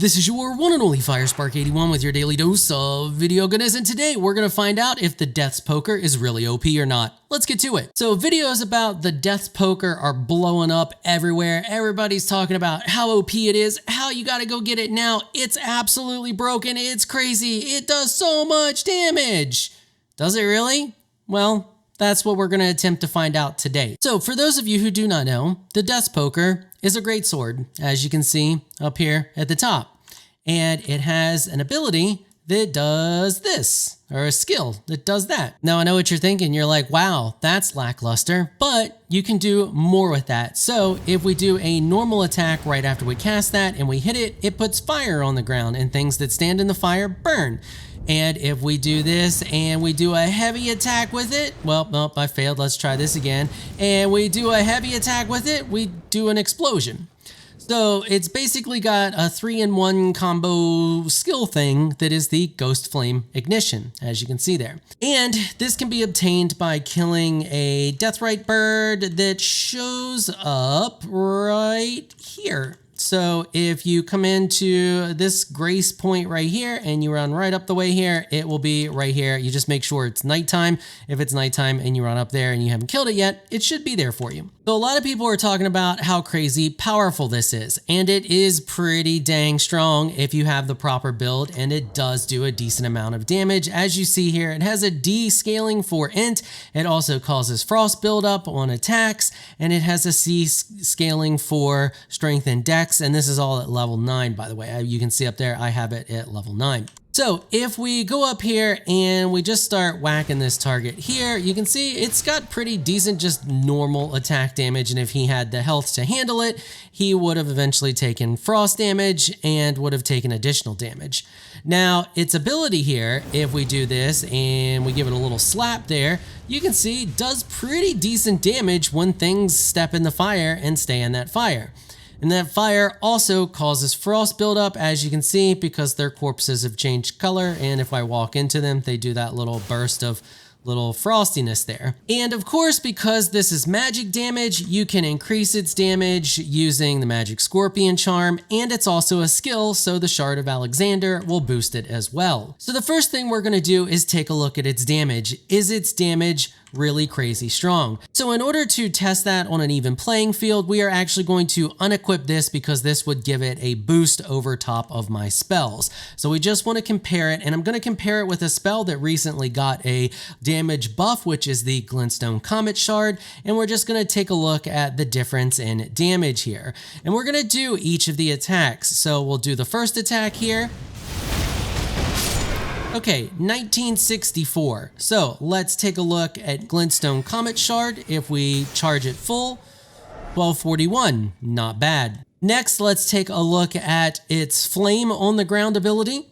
This is your one and only 𝐕𝐸𝑆park81 with your daily dose of video goodness, and today we're going to find out if the Death's Poker is really OP or not. Let's get to it. So videos about the Death's Poker are blowing up everywhere. Everybody's talking about how OP it is, how you got to go get it now. It's absolutely broken. It's crazy. It does so much damage. Does it really? Well, that's what we're going to attempt to find out today. So for those of you who do not know, the Death's Poker is a greatsword, as you can see up here at the top. And it has an ability that does this, or a skill that does that. Now I know what you're thinking. You're like, wow, that's lackluster, but you can do more with that. So if we do a normal attack right after we cast that and we hit it, it puts fire on the ground and things that stand in the fire burn. And if we do this and we do a heavy attack with it, well, nope, I failed. Let's try this again. And we do a heavy attack with it, we do an explosion. So it's basically got a 3-in-1 combo skill thing that is the Ghost Flame Ignition, as you can see there. And this can be obtained by killing a Deathrite bird that shows up right here. So if you come into this grace point right here and you run right up the way here, it will be right here. You just make sure it's nighttime. If it's nighttime and you run up there and you haven't killed it yet, it should be there for you. So a lot of people are talking about how crazy powerful this is, and it is pretty dang strong if you have the proper build, and it does do a decent amount of damage. As you see here, it has a D scaling for int. It also causes frost buildup on attacks, and it has a C scaling for strength and dex. And this is all at level 9, by the way. You can see up there, I have it at level 9. So if we go up here and we just start whacking this target here, you can see it's got pretty decent just normal attack damage. And if he had the health to handle it, he would have eventually taken frost damage and would have taken additional damage. Now its ability here, if we do this and we give it a little slap there, you can see it does pretty decent damage when things step in the fire and stay in that fire. And that fire also causes frost buildup, as you can see, because their corpses have changed color. And if I walk into them, they do that little burst of little frostiness there. And of course, because this is magic damage, you can increase its damage using the magic scorpion charm, and it's also a skill, so the shard of Alexander will boost it as well. So the first thing we're going to do is take a look at its damage. Is its damage really crazy strong? So in order to test that on an even playing field, we are actually going to unequip this because this would give it a boost over top of my spells. So we just want to compare it, and I'm going to compare it with a spell that recently got a damage buff, which is the Glintstone Comet Shard, and we're just going to take a look at the difference in damage here. And we're going to do each of the attacks. So we'll do the first attack here. Okay, 1964. So let's take a look at Glintstone Comet Shard. If we charge it full, 1241, not bad. Next, let's take a look at its Flame on the Ground ability.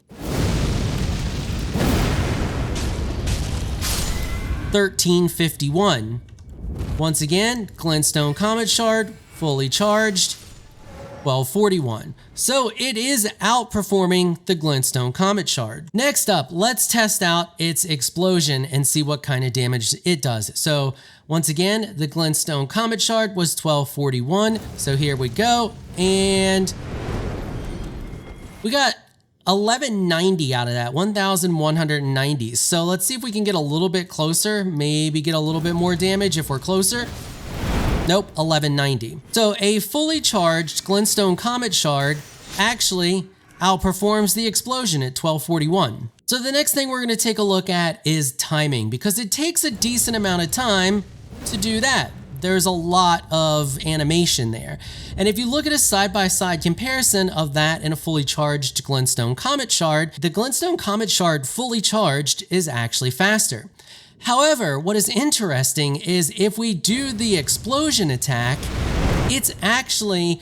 1351. Once again, Glintstone Comet Shard, fully charged, 1241. So it is outperforming the Glintstone Comet Shard. Next up, let's test out its explosion and see what kind of damage it does. So once again, the Glintstone Comet Shard was 1241. So here we go. And we got 1190 out of that, 1190. So let's see if we can get a little bit closer, maybe get a little bit more damage if we're closer. Nope, 1190. So a fully charged Glintstone Comet Shard actually outperforms the explosion at 1241. So the next thing we're going to take a look at is timing, because it takes a decent amount of time to do that. There's a lot of animation there. And if you look at a side-by-side comparison of that and a fully charged Glintstone Comet Shard, the Glintstone Comet Shard fully charged is actually faster. However, what is interesting is if we do the explosion attack, it's actually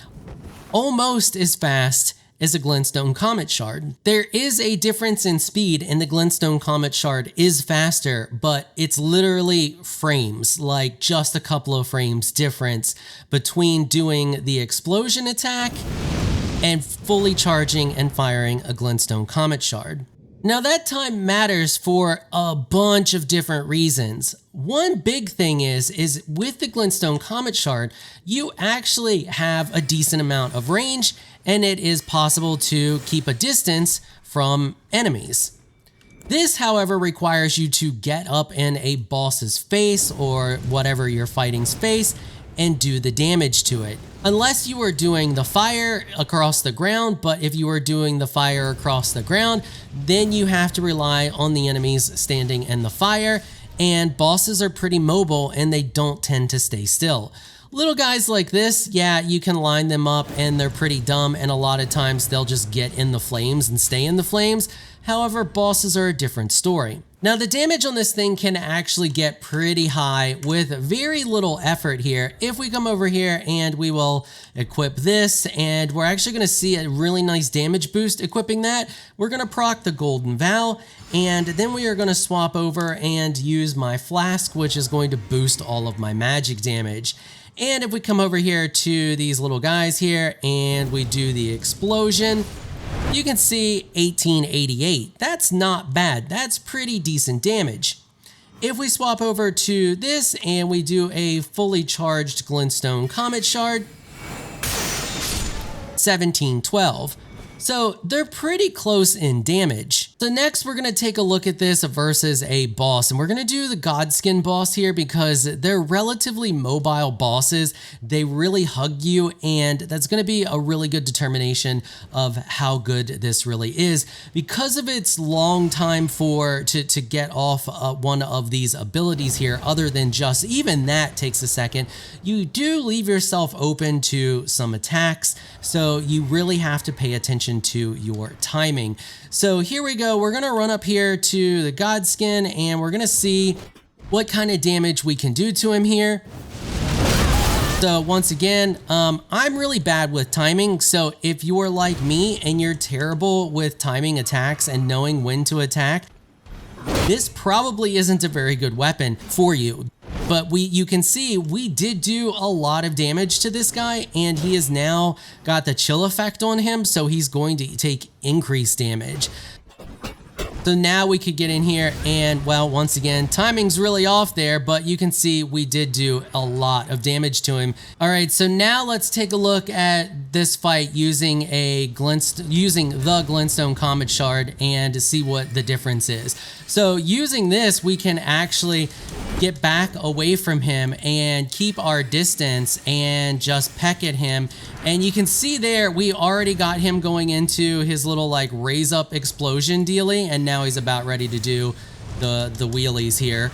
almost as fast as a Glintstone Comet Shard. There is a difference in speed, and the Glintstone Comet Shard is faster, but it's literally frames, like just a couple of frames difference between doing the explosion attack and fully charging and firing a Glintstone Comet Shard. Now that time matters for a bunch of different reasons. One big thing is with the glintstone comet shard, you actually have a decent amount of range, and it is possible to keep a distance from enemies. This, however, requires you to get up in a boss's face or whatever you're fighting's face and do the damage to it. Unless you are doing the fire across the ground, but if you are doing the fire across the ground, then you have to rely on the enemies standing in the fire, and bosses are pretty mobile and they don't tend to stay still. Little guys like this, yeah, you can line them up and they're pretty dumb, and a lot of times they'll just get in the flames and stay in the flames. However, bosses are a different story. Now the damage on this thing can actually get pretty high with very little effort here. If we come over here and we will equip this, and we're actually going to see a really nice damage boost equipping that. We're going to proc the golden vow, and then we are going to swap over and use my flask, which is going to boost all of my magic damage. And if we come over here to these little guys here and we do the explosion, you can see 1888. That's not bad. That's pretty decent damage. If we swap over to this and we do a fully charged glintstone comet shard, 1712. So they're pretty close in damage. So next we're going to take a look at this versus a boss, and we're going to do the Godskin boss here because they're relatively mobile bosses. They really hug you, and that's going to be a really good determination of how good this really is. Because of its long time to get off one of these abilities here, other than just even that takes a second, you do leave yourself open to some attacks, so you really have to pay attention to your timing. So here we go. We're going to run up here to the Godskin and we're going to see what kind of damage we can do to him here. So once again, I'm really bad with timing. So if you are like me and you're terrible with timing attacks and knowing when to attack, this probably isn't a very good weapon for you. But you can see we did do a lot of damage to this guy, and he has now got the chill effect on him, so he's going to take increased damage. So now we could get in here and, well, once again, timing's really off there, but you can see we did do a lot of damage to him. All right, so now let's take a look at this fight using the glintstone comet shard and to see what the difference is. So using this, we can actually get back away from him and keep our distance and just peck at him. And you can see there, we already got him going into his little like raise up explosion dealy, and now he's about ready to do the wheelies here.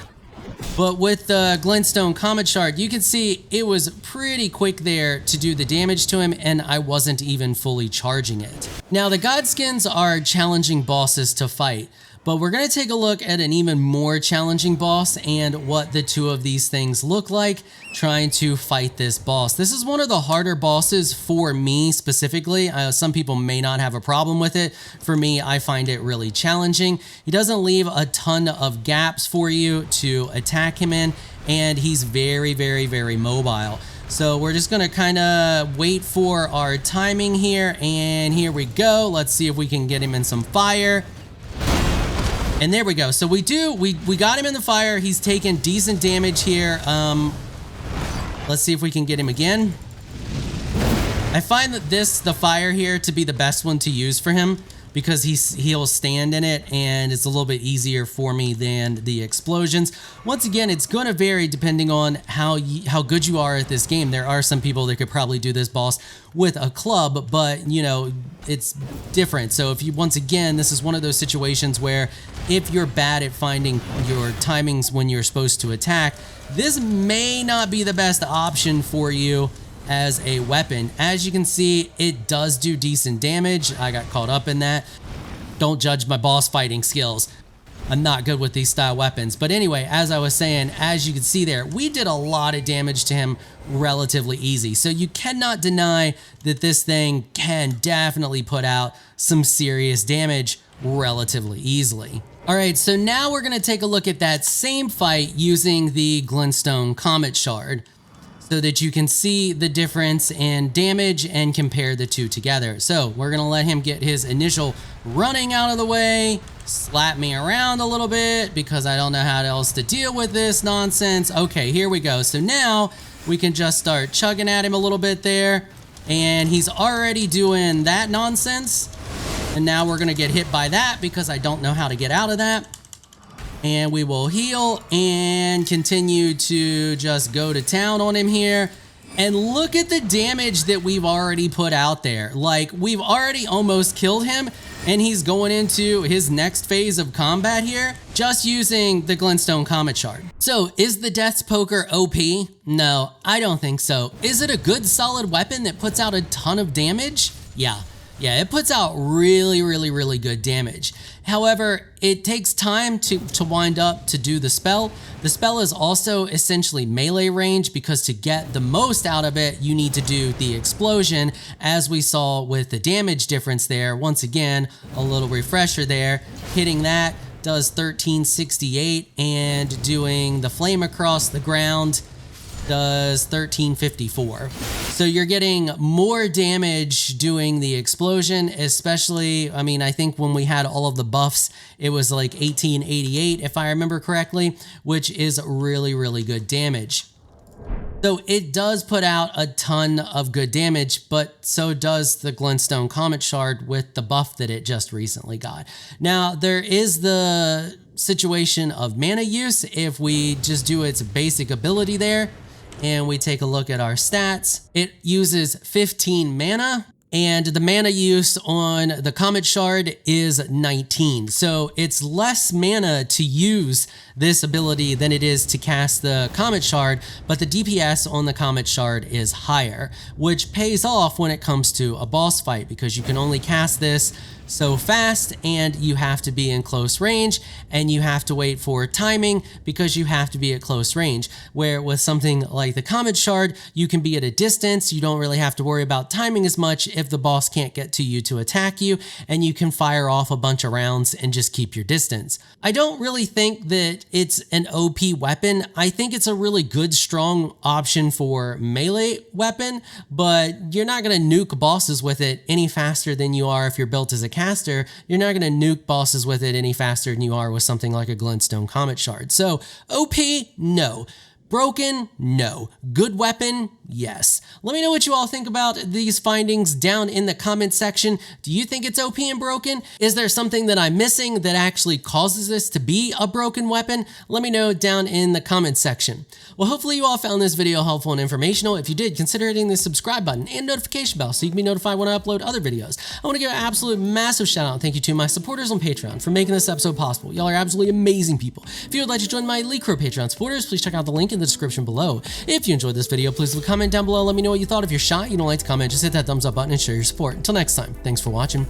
But with the glintstone comet shard, you can see it was pretty quick there to do the damage to him, and I wasn't even fully charging it. Now the Godskins are challenging bosses to fight, but we're going to take a look at an even more challenging boss and what the two of these things look like trying to fight this boss. This is one of the harder bosses for me specifically. Some people may not have a problem with it. For me, I find it really challenging. He doesn't leave a ton of gaps for you to attack him in, and he's very, very, very mobile. So we're just going to kind of wait for our timing here, and here we go. Let's see if we can get him in some fire. And there we go. So we got him in the fire. He's taken decent damage here. Let's see if we can get him again. I find that the fire here to be the best one to use for him because he'll stand in it and it's a little bit easier for me than the explosions. Once again, it's going to vary depending on how good you are at this game. There are some people that could probably do this boss with a club, but you know, it's different. So if you, once again, this is one of those situations where if you're bad at finding your timings when you're supposed to attack, this may not be the best option for you as a weapon. As you can see, it does do decent damage. I got caught up in that. Don't judge my boss fighting skills. I'm not good with these style weapons. But anyway, as I was saying, as you can see there, we did a lot of damage to him relatively easy. So you cannot deny that this thing can definitely put out some serious damage relatively easily. All right, so now we're going to take a look at that same fight using the glintstone comet shard. so that you can see the difference in damage and compare the two together. So we're gonna let him get his initial running out of the way, slap me around a little bit because I don't know how else to deal with this nonsense. Okay, here we go. So now we can just start chugging at him a little bit there, and he's already doing that nonsense. And now we're gonna get hit by that because I don't know how to get out of that. And we will heal and continue to just go to town on him here. And look at the damage that we've already put out there. Like, we've already almost killed him, and he's going into his next phase of combat here, just using the glintstone comet shard. So is the Death's Poker OP? No, I don't think so. Is it a good solid weapon that puts out a ton of damage? Yeah, it puts out really good damage. However, it takes time to wind up to do the spell. The spell is also essentially melee range because to get the most out of it, you need to do the explosion, as we saw with the damage difference there. Once again, a little refresher there. Hitting that does 1368, and doing the flame across the ground does 1354. So you're getting more damage doing the explosion, especially, I mean, I think when we had all of the buffs, it was like 1888, if I remember correctly, which is really good damage. So it does put out a ton of good damage, but so does the glintstone comet shard with the buff that it just recently got. Now, there is the situation of mana use. If we just do its basic ability there, and we take a look at our stats, it uses 15 mana, and the mana use on the comet shard is 19. So it's less mana to use this ability than it is to cast the comet shard, but the DPS on the comet shard is higher, which pays off when it comes to a boss fight because you can only cast this so fast, and you have to be in close range, and you have to wait for timing because you have to be at close range. Where with something like the comet shard, you can be at a distance. You don't really have to worry about timing as much if the boss can't get to you to attack you, and you can fire off a bunch of rounds and just keep your distance. I don't really think that it's an OP weapon. I think it's a really good, strong option for melee weapon, but you're not going to nuke bosses with it any faster than you are if you're built as a caster. You're not going to nuke bosses with it any faster than you are with something like a glintstone comet shard. So OP, no. Broken? No. Good weapon? Yes. Let me know what you all think about these findings down in the comment section. Do you think it's OP and broken? Is there something that I'm missing that actually causes this to be a broken weapon? Let me know down in the comment section. Well, hopefully you all found this video helpful and informational. If you did, consider hitting the subscribe button and notification bell so you can be notified when I upload other videos. I want to give an absolute massive shout out and thank you to my supporters on Patreon for making this episode possible. Y'all are absolutely amazing people. If you would like to join my Elite Crew Patreon supporters, please check out the link in the description below. If you enjoyed this video, please leave a comment down below. Let me know what you thought. If you're shy, you don't like to comment, just hit that thumbs up button and share your support. Until next time, thanks for watching.